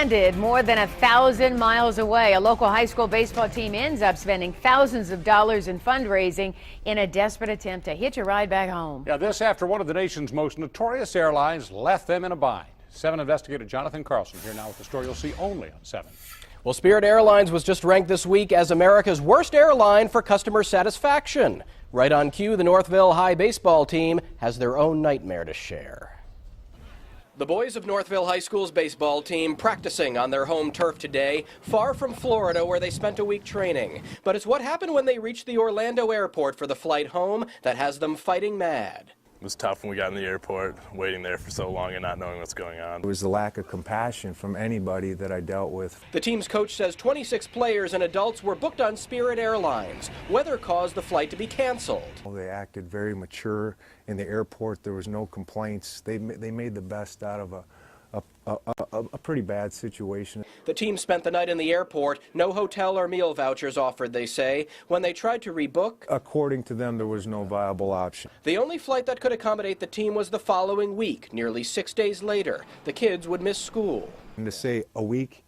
stranded more than 1,000 miles away. A local high school baseball team ends up spending thousands of dollars in fundraising in a desperate attempt to hitch a ride back home. Yeah, this after one of the nation's most notorious airlines left them in a bind. 7 investigator Jonathan Carlson here now with the story you'll see only on 7. Well, Spirit Airlines was just ranked this week as America's worst airline for customer satisfaction. Right on cue, the Northville High baseball team has their own nightmare to share. The boys of Northville High School's baseball team practicing on their home turf today, far from Florida where they spent a week training. But it's what happened when they reached the Orlando airport for the flight home that has them fighting mad. It was tough when we got in the airport, waiting there for so long and not knowing what's going on. It was the lack of compassion from anybody that I dealt with. The team's coach says 26 players and adults were booked on Spirit Airlines. Weather caused the flight to be canceled. They acted very mature in the airport. There was no complaints. They made the best out of a pretty bad situation. The team spent the night in the airport. No hotel or meal vouchers offered, they say. When they tried to rebook, according to them, there was no viable option. The only flight that could accommodate the team was the following week. Nearly 6 days later, the kids would miss school. And to say a week,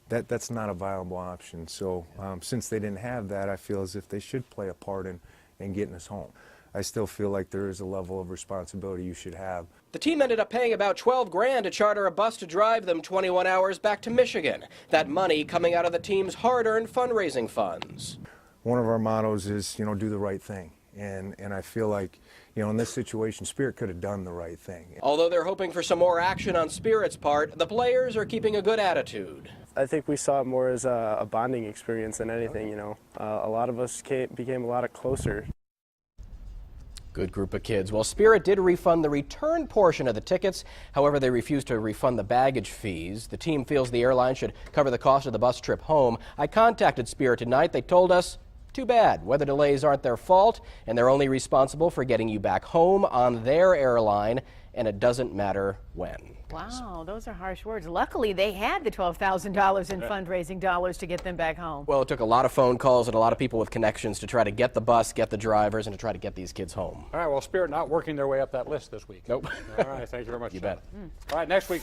that's not a viable option. So since they didn't have that, I feel as if they should play a part in getting us home. I still feel like there is a level of responsibility you should have. The team ended up paying about $12 grand to charter a bus to drive them 21 hours back to Michigan. That money coming out of the team's hard-earned fundraising funds. One of our mottos is, do the right thing. And I feel like, in this situation, Spirit could have done the right thing. Although they're hoping for some more action on Spirit's part, the players are keeping a good attitude. I think we saw it more as a bonding experience than anything, A lot of us became a lot closer. Good group of kids. Well, Spirit did refund the return portion of the tickets. However, they refused to refund the baggage fees. The team feels the airline should cover the cost of the bus trip home. I contacted Spirit tonight. They told us, too bad. Weather delays aren't their fault, and they're only responsible for getting you back home on their airline, and it doesn't matter when. Wow, those are harsh words. Luckily, they had the $12,000 in fundraising dollars to get them back home. Well, it took a lot of phone calls and a lot of people with connections to try to get the bus, get the drivers, and to try to get these kids home. All right, well, Spirit not working their way up that list this week. Nope. All right, thank you very much. You bet. All right, next week.